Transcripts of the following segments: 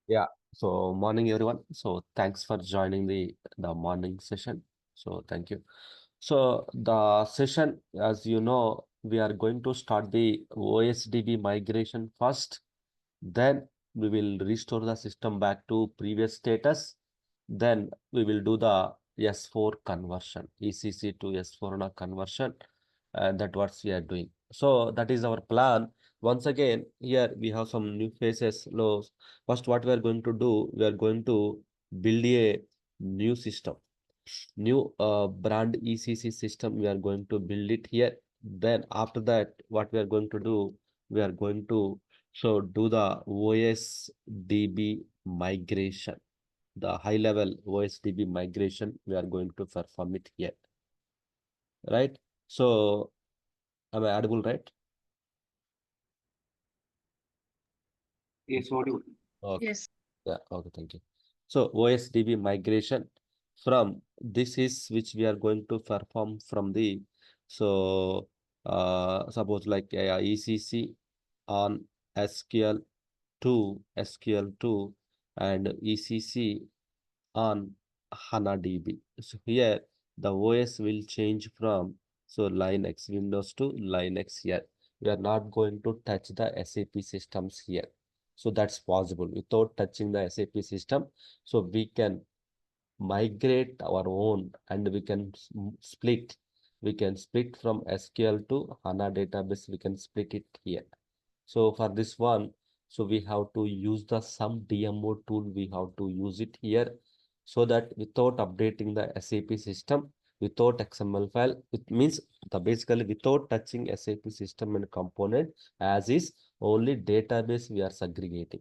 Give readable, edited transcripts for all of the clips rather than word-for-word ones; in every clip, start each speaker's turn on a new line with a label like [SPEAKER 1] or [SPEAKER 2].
[SPEAKER 1] Yeah. So morning everyone. So thanks for joining the morning session. So thank you. So the session, as you know, we are going to start the OSDB migration first. Then we will restore the system back to previous status. Then we will do the S4 conversion, ECC to S4 conversion, and that what we are doing. So that is our plan. Once again, here we have some new faces. First, what we are going to do, we are going to build a new system, new brand ECC system. We are going to build it here. Then after that, what we are going to do, we are going to do the OSDB migration, the high level OSDB migration. We are going to perform it here, right? So am I audible, right?
[SPEAKER 2] Yes, audible.
[SPEAKER 1] Okay.
[SPEAKER 3] Yes.
[SPEAKER 1] Yeah, okay, thank you. So OSDB migration from this is which we are going to perform from the so suppose like ECC on SQL2 and ECC on HANA DB. So here the OS will change from Linux Windows to Linux here. We are not going to touch the SAP systems here. So that's possible without touching the SAP system. So we can migrate our own and we can split. We can split from SQL to HANA database. We can split it here. So for this one, so we have to use the some DMO tool. We have to use it here so that without updating the SAP system, without XML file, it means the basically without touching SAP system and component as is only database we are segregating,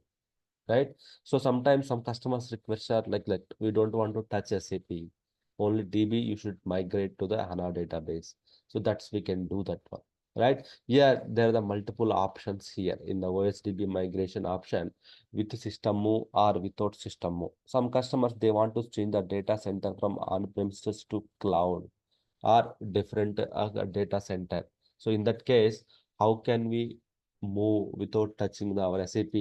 [SPEAKER 1] right? So sometimes some customers request are like we don't want to touch SAP, only DB you should migrate to the HANA database. So that's we can do that one, right? Yeah, there are the multiple options here in the OSDB migration option with system move or without system move. Some customers they want to change the data center from on-premises to cloud or different data center. So in that case, how can we move without touching our SAP?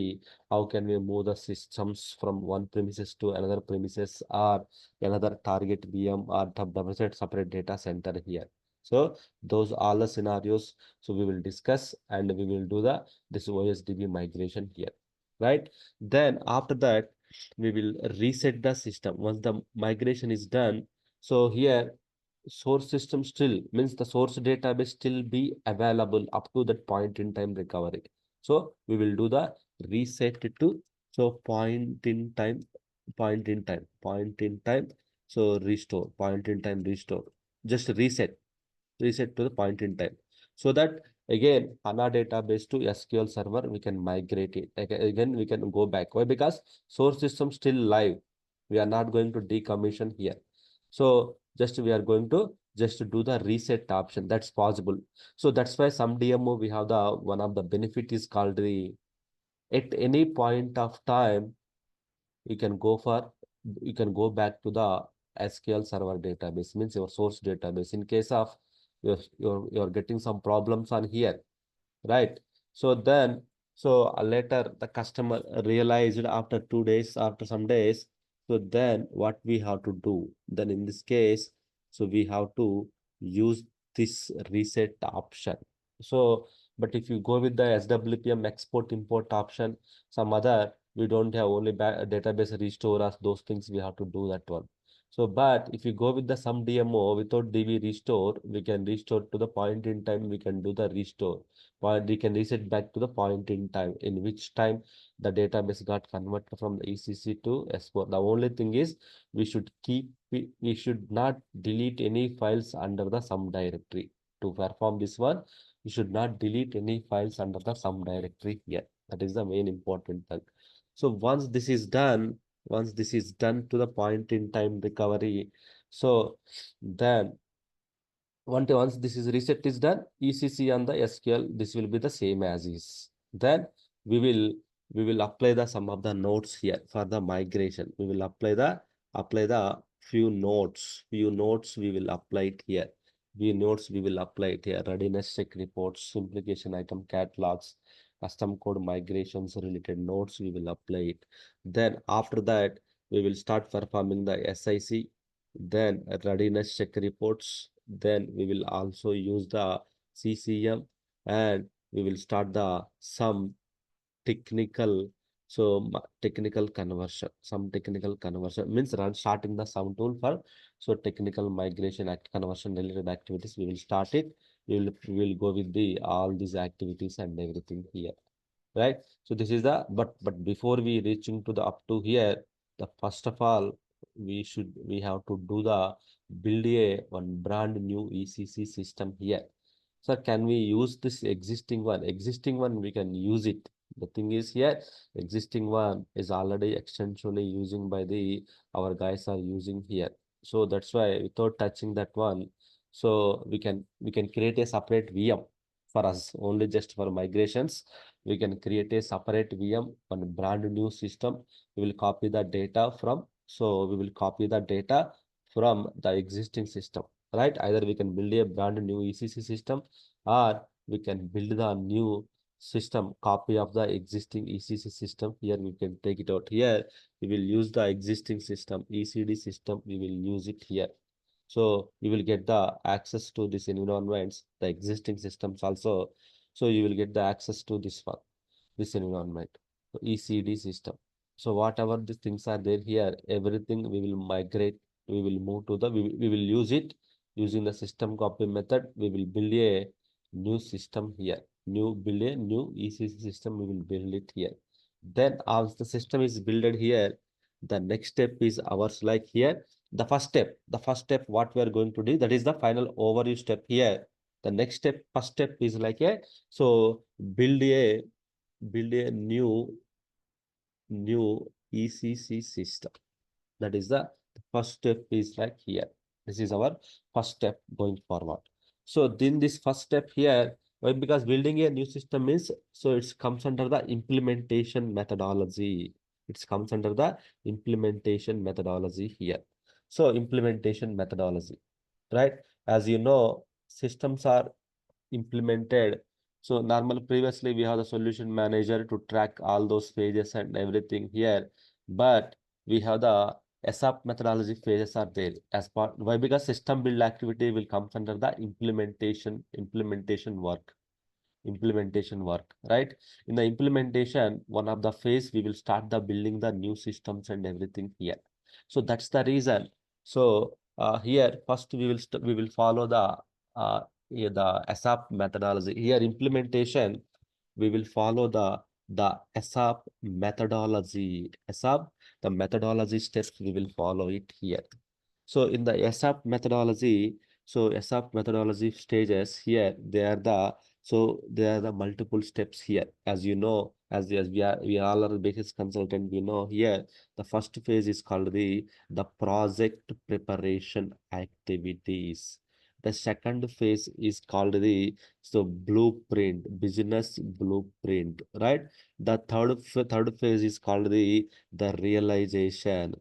[SPEAKER 1] How can we move the systems from one premises to another premises or another target VM or double separate data center here? So those are the scenarios. So we will discuss and we will do the this OSDB migration here, right? Then after that, we will reset the system. Once the migration is done, so here source system still means the source database still be available up to that point in time recovery. So we will do the reset it to point in time. So restore point in time restore. Just reset to the point in time. So that again HANA database to SQL server we can migrate it. Again we can go back. Why? Because source system still live. We are not going to decommission here. So just we are going to just do the reset option. That's possible. So that's why some DMO we have the one of the benefit is called the at any point of time you can go for you can go back to the SQL server database means your source database in case of you're getting some problems on here, right? So then later the customer realized after 2 days after some days, so then what we have to do then in this case, so we have to use this reset option. So but if you go with the SWPM export import option, some other we don't have only database restore us those things we have to do that one. So, but if you go with the some DMO without DB restore, we can restore to the point in time, we can do the restore. Point we can reset back to the point in time, in which time the database got converted from the ECC to S4. The only thing is we should not delete any files under the sum directory. To perform this one, we should not delete any files under the sum directory here. That is the main important thing. So once this is done to the point in time recovery, so then once this is reset is done, ECC on the SQL, this will be the same as is. Then we will we will apply the some of the nodes here for the migration. We will apply the few nodes we will apply it here. Few nodes we will apply it here. Readiness check reports, simplification item catalogs, custom code migrations related nodes, we will apply it. Then after that, we will start performing the SIC, then readiness check reports. Then we will also use the CCM, and we will start the some technical, technical conversion. Some technical conversion means run starting the some tool for, so technical migration act conversion related activities, we will start it. We will go with the all these activities and everything here, right? So this is the, but before we reaching to the up to here, the first of all, we have to do the build a one brand new ECC system here. So can we use this existing one? Existing one, we can use it. The thing is here, existing one is already extensively using by the, our guys are using here. So that's why without touching that one, so we can create a separate VM for us, only just for migrations. We can create a separate VM, one brand new system. We will copy the data from, so we will copy the data from the existing system, right? Either we can build a brand new ECC system, or we can build the new system copy of the existing ECC system. Here we can take it out. Here we will use the existing system, ECD system, we will use it here. So you will get the access to this environments, the existing systems also. So you will get the access to this one, this environment, so ECD system. So whatever the things are there here, everything we will migrate, we will move to the, we will use it using the system copy method. We will build a new system here, build a new ECC system, we will build it here. Then as the system is built here, the next step is ours, like here, the first step what we are going to do, that is the final overview step here. The next step, first step is like a, so build a new ECC system. That is the first step is like here. This is our first step going forward. So then this first step here, why? Because building a new system means, so it comes under the implementation methodology. It comes under the implementation methodology here. So implementation methodology, right? As you know, systems are implemented. So normal previously we have the solution manager to track all those phases and everything here, but we have the SAP methodology phases are there as part. Why? Because system build activity will come under the implementation work, right? In the implementation, one of the phase, we will start the building the new systems and everything here. So that's the reason. So here first we will follow the the SAP methodology. Here implementation, we will follow the SAP methodology. SAP, the methodology steps, we will follow it here. So in the SAP methodology, so SAP methodology stages here, they are the, so there are the multiple steps here. As you know, as we all are basis consultant, we know here the first phase is called the project preparation activities. The second phase is called the, so blueprint, business blueprint, right? The third phase is called the realization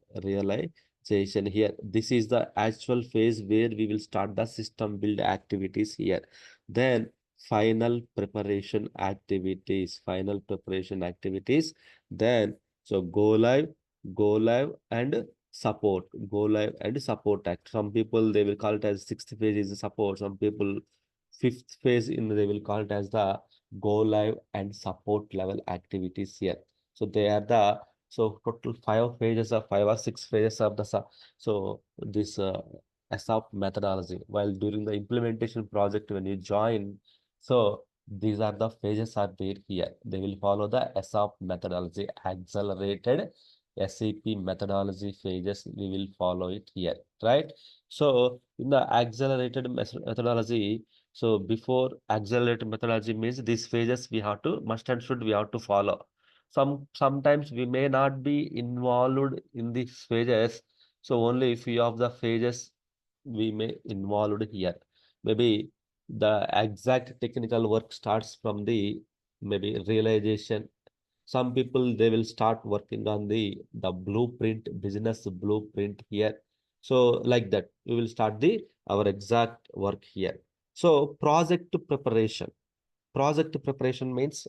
[SPEAKER 1] here. This is the actual phase where we will start the system build activities here. Then final preparation activities, then so go live and support act. Some people they will call it as sixth phase is the support. Some people fifth phase in they will call it as the go live and support level activities here. So they are the, so total five or six phases of the so this SAP methodology. While during the implementation project, when you join, so these are the phases are there here. They will follow the SAP methodology, accelerated SAP methodology phases. We will follow it here, right? So in the accelerated methodology, so before accelerated methodology means these phases we have to must and should we have to follow. Sometimes we may not be involved in these phases. So only few of the phases we may involved here. Maybe the exact technical work starts from the maybe realization. Some people they will start working on the blueprint, business blueprint here. So like that, we will start the our exact work here. So project preparation means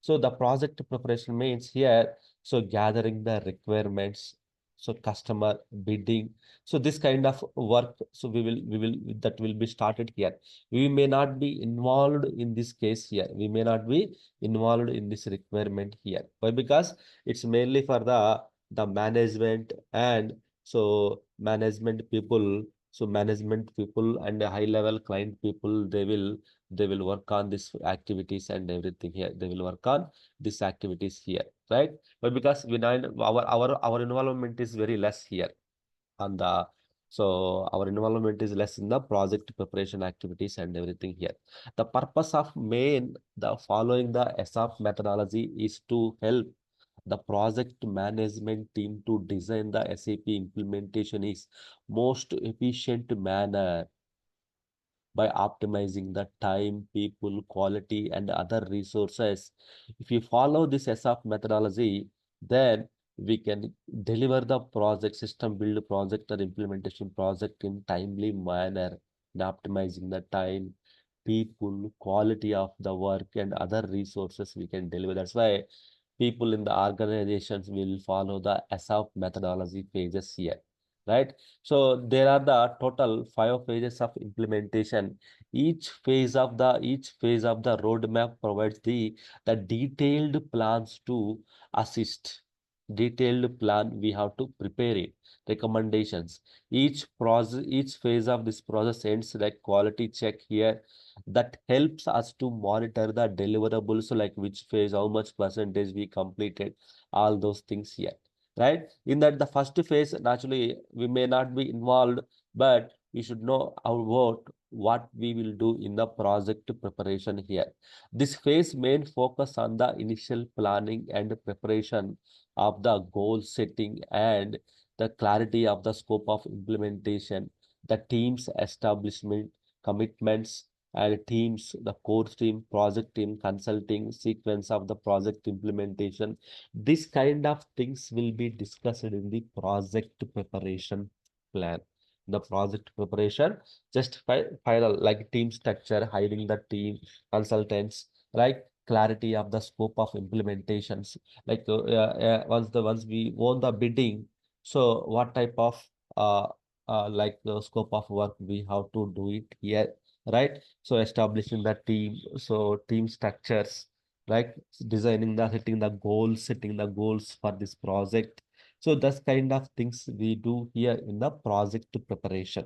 [SPEAKER 1] So the project preparation means here, so gathering the requirements, so customer bidding, so this kind of work, so we will that will be started here. We may not be involved in this case here. We may not be involved in this requirement here. Why? Because it's mainly for the management, and so management people and high level client people, they will work on this activities and everything here. They will work on these activities here, right? But because we know our involvement is very less here on the, so our involvement is less in the project preparation activities and everything here. The purpose of main the following the SAP methodology is to help the project management team to design the SAP implementation is most efficient manner by optimizing the time, people, quality, and other resources. If you follow this SAP methodology, then we can deliver the project, system build project or implementation project in timely manner, and optimizing the time, people, quality of the work, and other resources we can deliver. That's why people in the organizations will follow the SAP methodology phases here, right? So there are the total 5 phases of implementation. Each phase of the roadmap provides the detailed plans to assist. Detailed plan we have to prepare it. Recommendations. Each phase of this process ends like quality check here that helps us to monitor the deliverables, so like which phase, how much percentage we completed, all those things here, right? In that the first phase, naturally we may not be involved, but we should know about what we will do in the project preparation here. This phase main focus on the initial planning and preparation of the goal setting and the clarity of the scope of implementation, the team's establishment, commitments, and teams, the core team, project team, consulting, sequence of the project implementation. This kind of things will be discussed in the project preparation plan. The project preparation, just final like team structure, hiring the team, consultants, like clarity of the scope of implementations. Like once we won the bidding, so what type of uh, like the scope of work we have to do it here, right? So establishing the team, so team structures, like designing the setting the goals for this project. So that's kind of things we do here in the project preparation.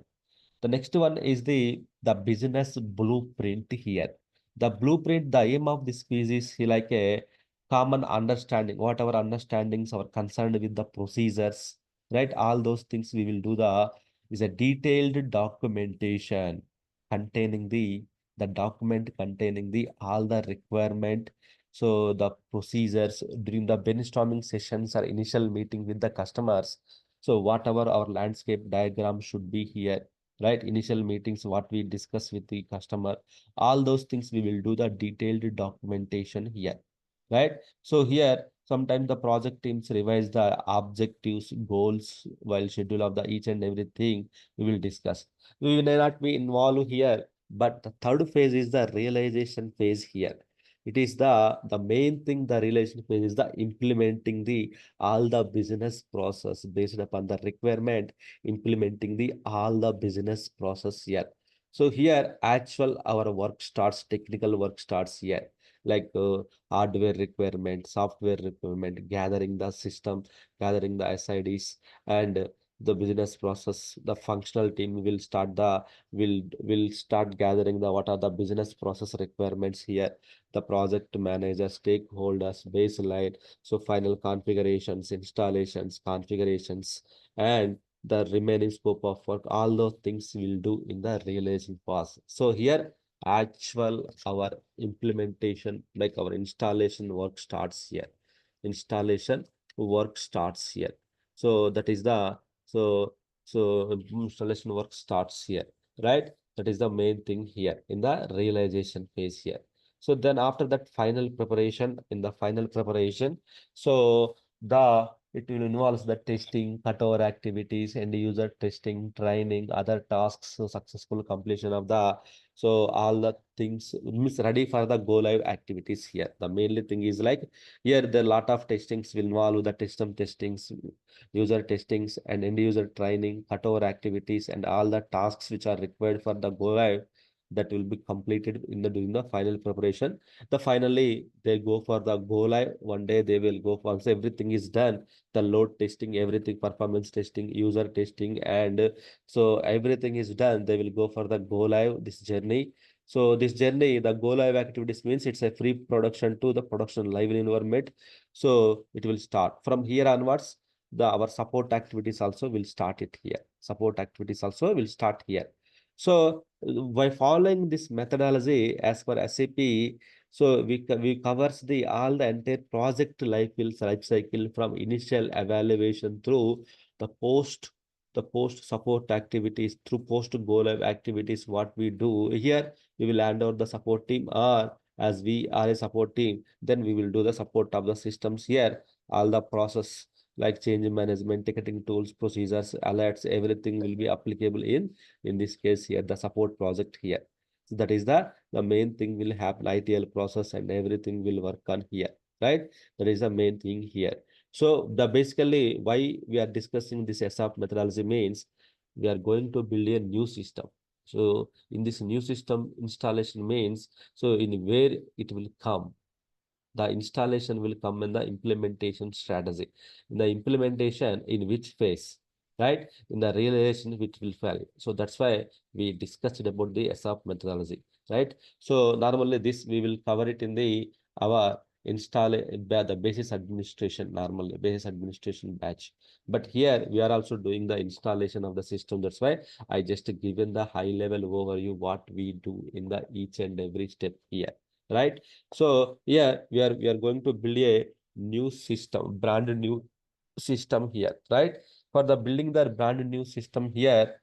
[SPEAKER 1] The next one is the business blueprint here. The blueprint, the aim of this piece is like a common understanding, whatever understandings are concerned with the procedures, right? All those things we will do the is a detailed documentation containing the document containing the all the requirement. So the procedures during the brainstorming sessions or initial meeting with the customers. So whatever our landscape diagram should be here, right? Initial meetings, what we discuss with the customer, all those things we will do the detailed documentation here, right? So here, sometimes the project teams revise the objectives, goals, while schedule of the each and everything we will discuss. We may not be involved here, but the third phase is the realization phase here. It is the main thing, the realization phase is the implementing the all the business process based upon the requirement, implementing the all the business process here. So here actual our work starts, technical work starts here, like hardware requirement, software requirement, gathering the system, gathering the SIDs, and the business process. The functional team will start gathering the what are the business process requirements here. The project manager, stakeholders, baseline, so final configurations, installations, configurations, and the remaining scope of work, all those things we'll do in the realizing phase. So here actual our implementation, like our installation work starts here. Installation work starts here. So that is the so so installation work starts here, right? That is the main thing here in the realization phase here. So then after that final preparation, in the final preparation, so the it will involve the testing, cutover activities, end user testing, training, other tasks, so successful completion of the, so all the things means ready for the go live activities here. The mainly thing is like here the lot of testings will involve the system testings, user testings, and end user training, cutover activities, and all the tasks which are required for the go live that will be completed in the during the final preparation. The finally they go for the go live. One day they will go, once everything is done, the load testing, everything, performance testing, user testing, and so everything is done, they will go for the go live, this journey. So this journey, the go live activities means it's a free production to the production live environment. So it will start from here onwards. The our support activities also will start it here. Support activities also will start here. So by following this methodology as per SAP, so we covers the all the entire project life cycle from initial evaluation through the post support activities, through post go live activities. What we do here, we will hand over the support team, or as we are a support team, then we will do the support of the systems here. All the process like change management, ticketing tools, procedures, alerts, everything will be applicable in this case here, the support project here. So that is the main thing will happen, ITL process and everything will work on here, right? That is the main thing here. So the basically why we are discussing this SAP methodology means we are going to build a new system. So in this new system installation means, so in where it will come, the installation will come in the implementation strategy. In the implementation, in which phase, right? In the realization, which will fail. So that's why we discussed about the SAP methodology, right? So normally this we will cover it in the our the basis administration, normally basis administration batch. But here we are also doing the installation of the system. That's why I just given the high level overview what we do in the each and every step here, right? So yeah, we are going to build a new system, brand new system here, right? For the building the brand new system here,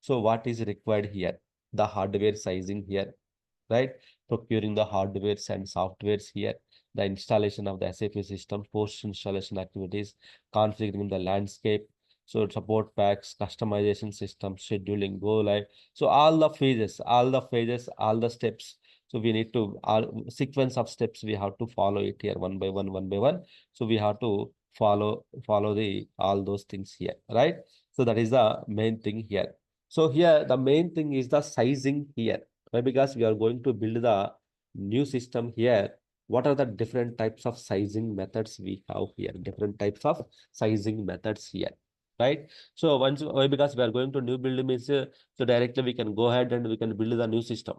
[SPEAKER 1] so what is required here? The hardware sizing here, right? Procuring the hardwares and softwares here, the installation of the SAP system, post-installation activities, configuring the landscape, so support packs, customization system, scheduling, go live. So all the steps. So we need to, all sequence of steps we have to follow it here one by one, one by one. So we have to follow the all those things here, right? So that is the main thing here. So here the main thing is the sizing here. Why? Because we are going to build the new system here. What are the different types of sizing methods we have here? Different types of sizing methods here, right? So once, why? Because we are going to new build means, so directly we can go ahead and we can build the new system,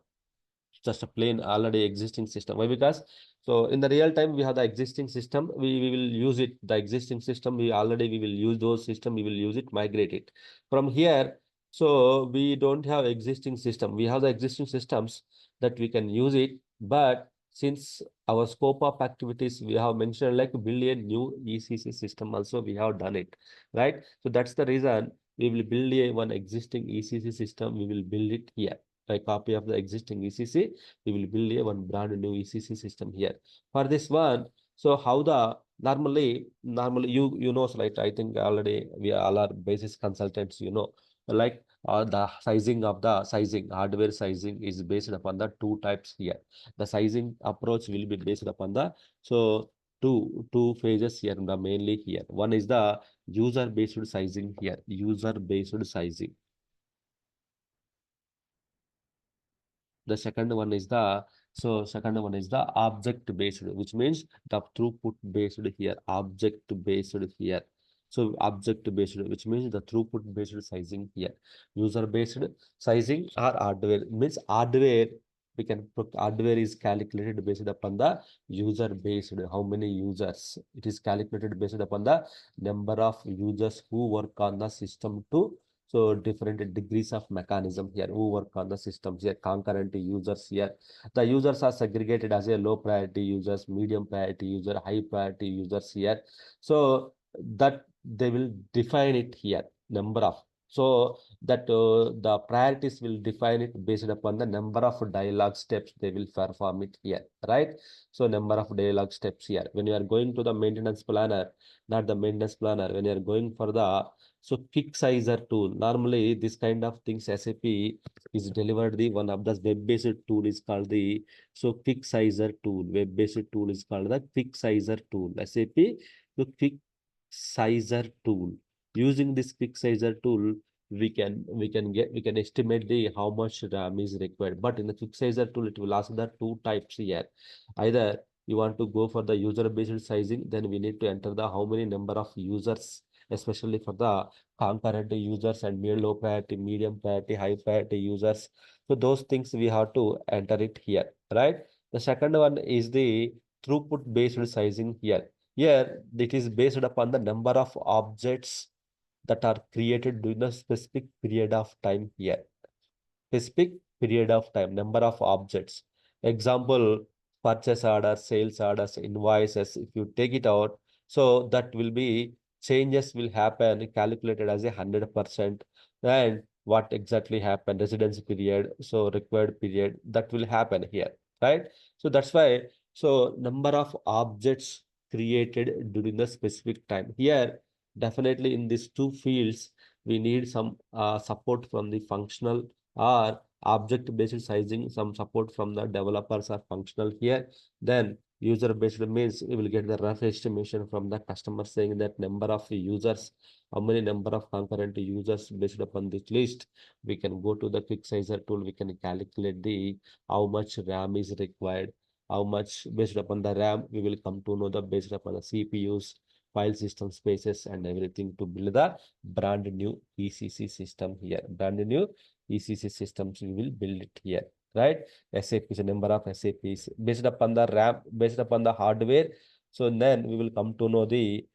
[SPEAKER 1] just a plain already existing system. Why? Because so in the real time we have the existing system, we will use it, the existing system we will use those system, we will use it, migrate it from here. So we don't have existing system, we have the existing systems that we can use it. But since our scope of activities we have mentioned like build a new ECC system, also we have done it, right? So that's the reason we will build a one existing ECC system, we will build it here, a copy of the existing ECC. We will build a one brand new ECC system here. For this one, so how the normally you know, like I think already we all are basis consultants, you know, like the sizing hardware sizing is based upon the two types here. The sizing approach will be based upon the, so two phases here, the mainly here. One is the user based sizing here, user based sizing. The second one is the, so second one is the object based, which means the throughput based here, object based here. So object based, which means the throughput based sizing here. User based sizing or hardware means hardware, we can put hardware is calculated based upon the user based, how many users. It is calculated based upon the number of users who work on the system to, so different degrees of mechanism here, who work on the systems here, concurrent users here. The users are segregated as a low priority users, medium priority user, high priority users here. So that they will define it here, number of. So that the priorities will define it based upon the number of dialogue steps they will perform it here, right? So number of dialogue steps here. When you are going to the maintenance planner, not the maintenance planner, when you are going for the so quick sizer tool, normally this kind of things SAP is delivered. The one of the web-based tool is called the so quick sizer tool. Web-based tool is called the quick sizer tool. SAP the quick sizer tool. Using this quick sizer tool, we can estimate the how much RAM is required. But in the quick sizer tool, it will ask the two types here. Either you want to go for the user based sizing, then we need to enter the how many number of users, especially for the concurrent users and low priority, medium priority, high priority users. So those things we have to enter it here, right? The second one is the throughput based sizing here. Here, it is based upon the number of objects that are created during a specific period of time here. Specific period of time, number of objects. Example, purchase orders, sales orders, invoices. If you take it out, so that will be changes will happen calculated as 100%. And what exactly happened, residency period, so required period, that will happen here, right? So that's why, so number of objects created during the specific time. Here, definitely in these two fields, we need some support from the functional or object-based sizing, some support from the developers are functional here. Then user-based means we will get the rough estimation from the customer saying that number of users, how many number of concurrent users based upon this list. We can go to the quick sizer tool, we can calculate the how much RAM is required, how much based upon the RAM, we will come to know the based upon the CPUs, file system spaces and everything to build the brand new ECC system here. Brand new ECC systems we will build it here, right? SAPs, number of SAPs based upon the RAM, based upon the hardware. So then we will come to know the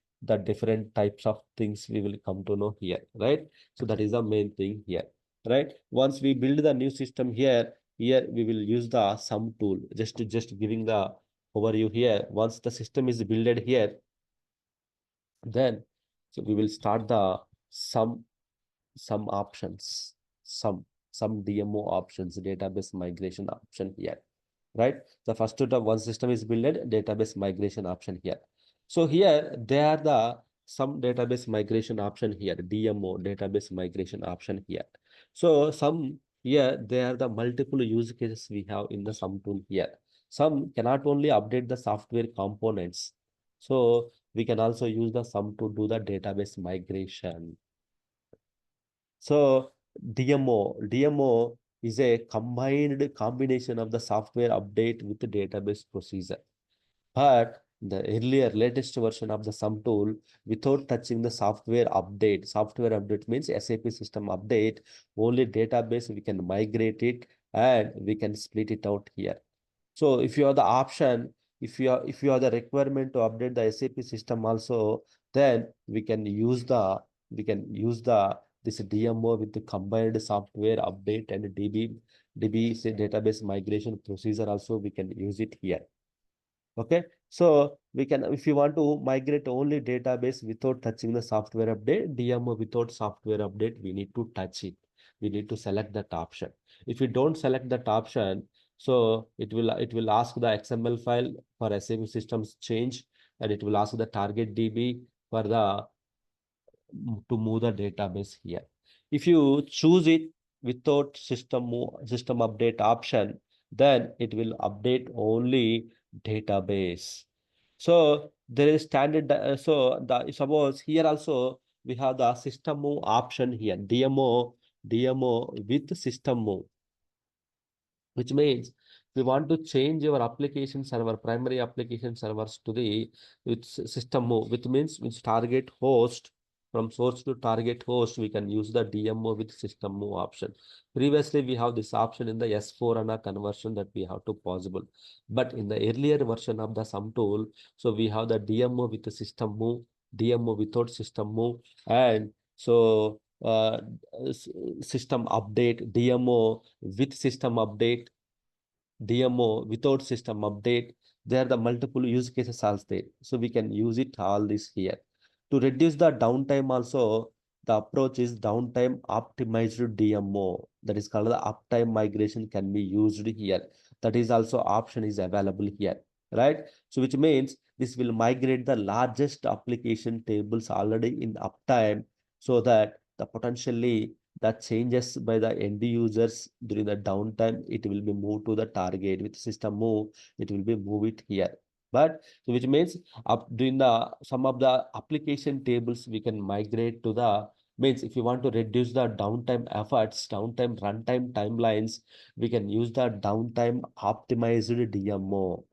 [SPEAKER 1] different types of things we will come to know here, right? So that is the main thing here, right? Once we build the new system here, we will use the sum tool. Just giving the overview here. Once the system is built here, then so we will start the some options, some DMO options, database migration option here, right? The first to the one system is built, database migration option here. So here there are the some database migration option here, DMO database migration option here. So some here there are the multiple use cases we have in the sum tool here. Some cannot only update the software components. So we can also use the sum to do the database migration. So DMO is a combined combination of the software update with the database procedure. But the earlier latest version of the sum tool, without touching the software update means SAP system update, only database we can migrate it and we can split it out here. So if you have the option, if you have the requirement to update the SAP system also, then we can use the this DMO with the combined software update and DB say database migration procedure also we can use it here. Okay, so we can, if you want to migrate only database without touching the software update, DMO without software update, we need to touch it. We need to select that option. If you don't select that option, so it will ask the XML file for SAP systems change, and it will ask the target DB for the to move the database here. If you choose it without system update option, then it will update only database. So there is standard. So the suppose here also we have the system move option here. DMO with system move, which means we want to change your application server, primary application servers to the with system move, which means which target host from source to target host, we can use the DMO with system move option. Previously, we have this option in the S4 HANA conversion that we have to possible. But in the earlier version of the sum tool, so we have the DMO with the system move, DMO without system move, and so system update, DMO with system update, DMO without system update. There are the multiple use cases also there. So we can use it all this here. To reduce the downtime also, the approach is downtime optimized DMO. That is called the uptime migration can be used here. That is also option is available here, right? So which means this will migrate the largest application tables already in uptime so that the potentially the changes by the end users during the downtime, it will be moved to the target with system move, it will be move it here. But so which means up during the some of the application tables we can migrate to the means if you want to reduce the downtime efforts, downtime runtime timelines, we can use the downtime optimized DMO,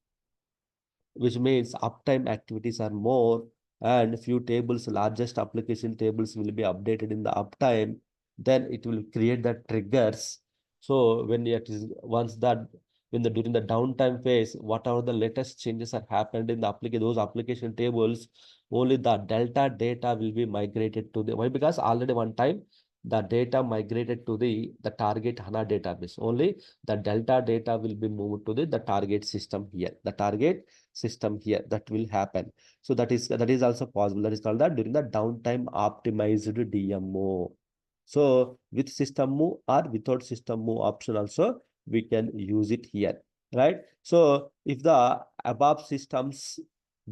[SPEAKER 1] which means uptime activities are more and few tables, largest application tables will be updated in the uptime, then it will create the triggers. So when it is once that when the during the downtime phase, whatever the latest changes are happened in the application, those application tables, only the delta data will be migrated to the why because already one time the data migrated to the target HANA database. Only the delta data will be moved to the target system here. The target system here that will happen. So that is also possible. That is called that during the downtime optimized DMO. So with system move or without system move option also we can use it here, right? So if the above systems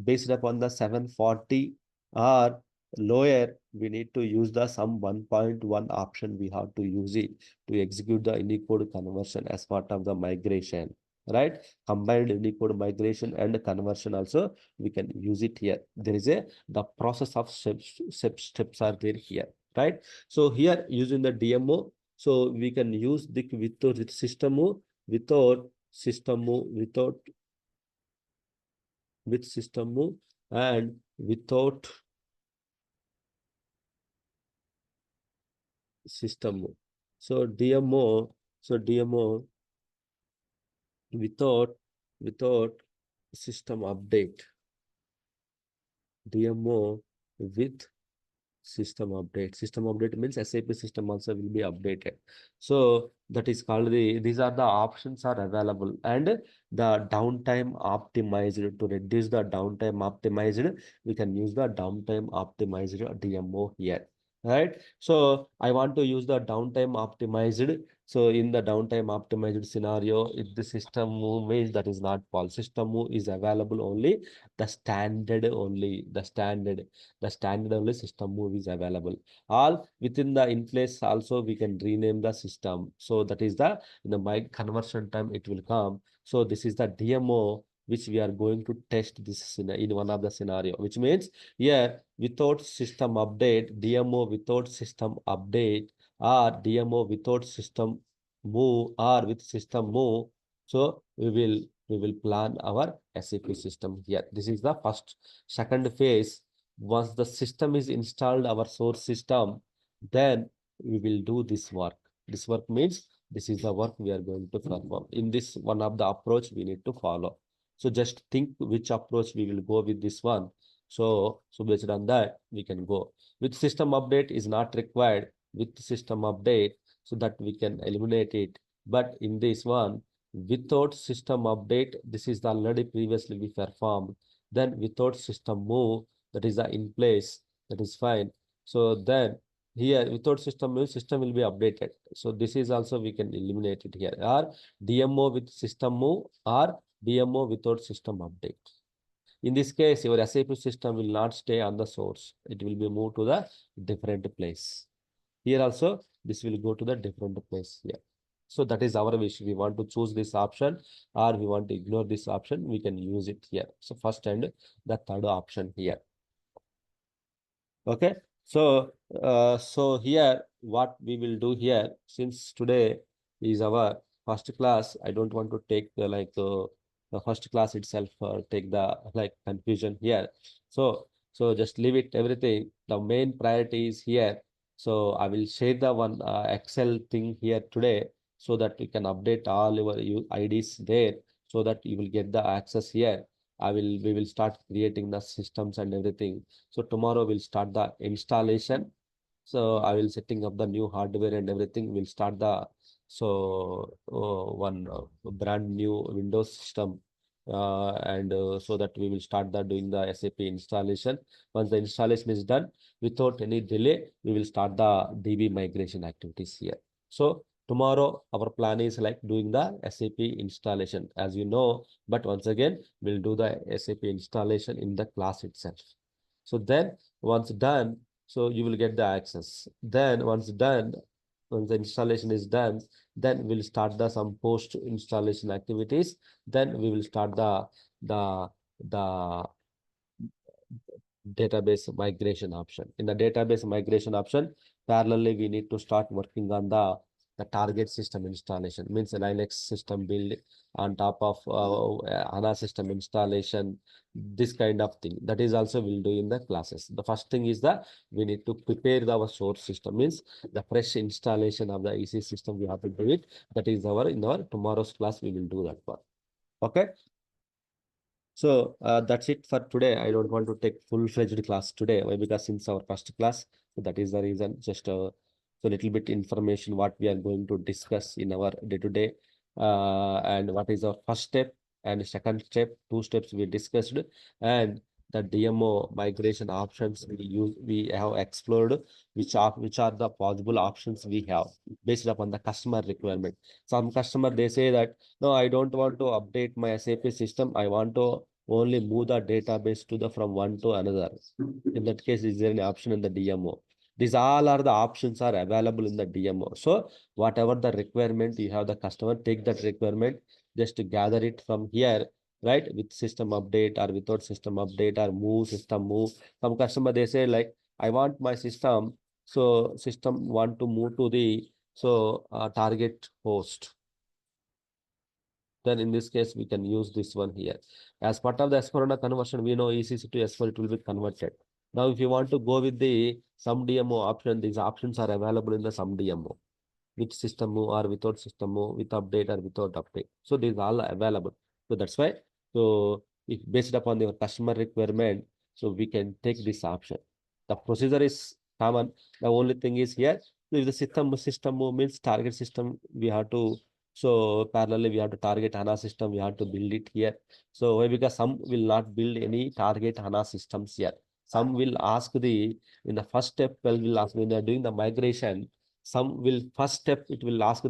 [SPEAKER 1] based upon the 740 or lower, we need to use the some 1.1 option. We have to use it to execute the Unicode conversion as part of the migration, right? Combined Unicode migration and conversion also we can use it here. There is the process of steps are there here, right? So here using the DMO, so we can use the with system move, without system move, without with system move and without system move. So DMO without system update, DMO with system update. System update means SAP system also will be updated. So that is called these are the options are available and the downtime optimized to reduce the downtime optimized. We can use the downtime optimized DMO here. Right. So I want to use the downtime optimized. So in the downtime optimized scenario, if the system move means that is not possible. System move is available only the standard only the standard only system move is available. All within the in place also we can rename the system. So that is the in the my conversion time it will come. So this is the DMO which we are going to test this in one of the scenario, which means here without system update, DMO without system update or DMO without system move or with system move. So we will plan our SAP system here. This is the first. Second phase, once the system is installed, our source system, then we will do this work. This work means this is the work we are going to perform. In this one of the approach we need to follow. So just think which approach we will go with this one. So based on that, we can go. With system update is not required. With system update, so that we can eliminate it. But in this one, without system update, this is the already previously we performed. Then without system move, that is in place, that is fine. So then here without system move, system will be updated. So this is also we can eliminate it here. Or DMO with system move or DMO without system update. In this case, your SAP system will not stay on the source. It will be moved to the different place. Here also, this will go to the different place here. So that is our wish. We want to choose this option or we want to ignore this option. We can use it here. So first and the third option here. Okay. So here what we will do here, since today is our first class, I don't want to take the first class itself take the like confusion here. So just leave it everything. The main priority is here. So I will share the one Excel thing here today so that you can update all your IDs there so that you will get the access here. We will start creating the systems and everything. So tomorrow we'll start the installation. So I will setting up the new hardware and everything. We'll start the one brand new Windows system. and so that we will start doing the SAP installation. Once the installation is done, without any delay, we will start the DB migration activities here. So tomorrow, our plan is like doing the SAP installation, as you know, but once again, we'll do the SAP installation in the class itself. So then once done, so you will get the access. Then once done, once the installation is done, then we'll start the some post installation activities. Then we will start the the database migration option. In the database migration option, parallelly we need to start working on the target system installation. Means a Linux system build on top of HANA system installation, this kind of thing. That is also we'll do in the classes. The first thing is that we need to prepare our source system. Means the fresh installation of the EC system we have to do it. That is our in our tomorrow's class we will do that one. Okay. So that's it for today. I don't want to take full-fledged class today. Why? Because since our first class, so that is the reason. Just so little bit information what we are going to discuss in our day-to-day, and what is our first step and second step. Two steps we discussed, and the DMO migration options we have explored, which are the possible options we have based upon the customer requirement. Some customer they say that no, I don't want to update my SAP system. I want to only move the database to the from one to another. In that case, is there any option in the DMO? These all are the options are available in the DMO. So whatever the requirement you have the customer, take that requirement, just to gather it from here, right? With system update or without system update or move system move. Some customer they say like, I want my system, so system want to move to the target host. Then in this case, we can use this one here. As part of the S4HANA conversion, we know ECC to S4, it will be converted. Now, if you want to go with the some DMO option, these options are available in the some DMO. With system move or without system move, with update or without update. So these all are available. So that's why. So if based upon your customer requirement, so we can take this option. The procedure is common. The only thing is here, if the system move means target system, we have to parallelly we have to target HANA system, we have to build it here. So why? Because some will not build any target HANA systems here. Some will ask in the first step, well, will ask when they are doing the migration, some will first step, it will ask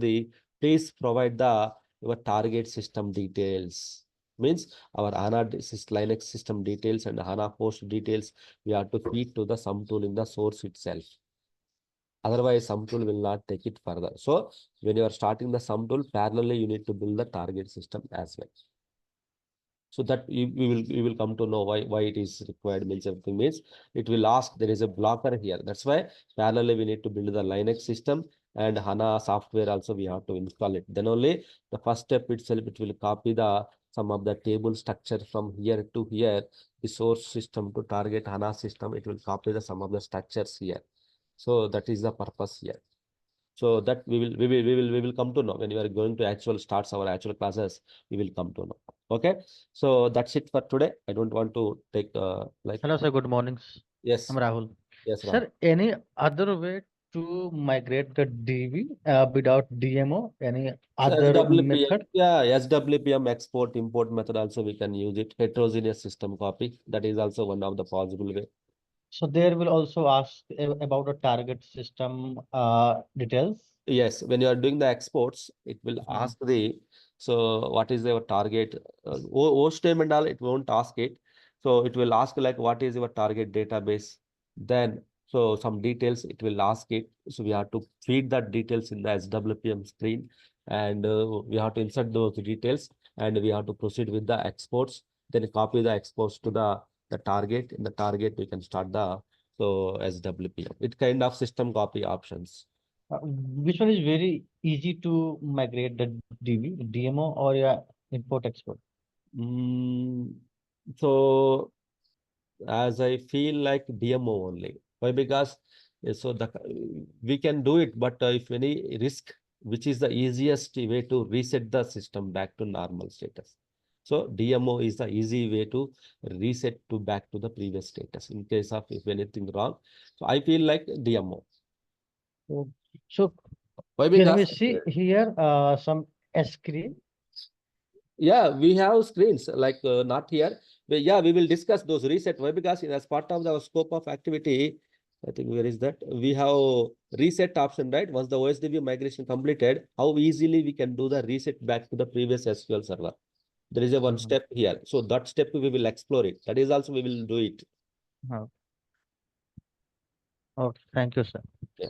[SPEAKER 1] please provide your target system details. Means our HANA Linux system details and HANA host details, we have to feed to the sum tool in the source itself. Otherwise, sum tool will not take it further. So when you are starting the sum tool, parallelly you need to build the target system as well. So that we will come to know why it is required. Means everything means it will ask, there is a blocker here. That's why parallelly we need to build the Linux system and HANA software also we have to install it. Then only the first step itself, it will copy some of the table structure from here to here, the source system to target HANA system. It will copy some of the structures here. So that is the purpose here. So that we will come to know when we are going to starts our actual classes, we will come to know. Okay. So that's it for today. I don't want to take
[SPEAKER 3] Hello, sir. Good morning. I'm
[SPEAKER 1] yes,
[SPEAKER 3] Rahul.
[SPEAKER 1] yes, Ram.
[SPEAKER 3] Sir, any other way to migrate the DB without DMO? Any
[SPEAKER 1] So
[SPEAKER 3] other
[SPEAKER 1] SWPM,
[SPEAKER 3] method?
[SPEAKER 1] yeah, SWPM export import method also we can use it. Heterogeneous system copy. That is also one of the possible way.
[SPEAKER 3] So there will also ask about the target system details.
[SPEAKER 1] Yes, when you are doing the exports, it will
[SPEAKER 3] Mhm.
[SPEAKER 1] ask what is your target? Host name and all, it won't ask it. So it will ask like, what is your target database? Then, so some details, it will ask it. So we have to feed that details in the SWPM screen, and we have to insert those details, and we have to proceed with the exports. Then copy the exports to the target. In the target, we can start the SWPM. It kind of system copy options.
[SPEAKER 3] Which one is very easy to migrate the DB, DMO or import export?
[SPEAKER 1] So as I feel like DMO only. Why? Because we can do it, but if any risk, which is the easiest way to reset the system back to normal status. So DMO is the easy way to reset to back to the previous status in case of if anything wrong. So I feel like DMO.
[SPEAKER 3] So
[SPEAKER 1] Why?
[SPEAKER 3] can we
[SPEAKER 1] Because
[SPEAKER 3] see here some screen?
[SPEAKER 1] Yeah, we have screens like not here. But yeah, we will discuss those reset. Why? Because as part of our scope of activity, I think where is that? We have reset option, right? Once the OSDB migration completed, how easily we can do the reset back to the previous SQL server. There is a one step here. So that step we will explore it. That is also we will do it.
[SPEAKER 3] Okay, thank you, sir.
[SPEAKER 1] Yeah.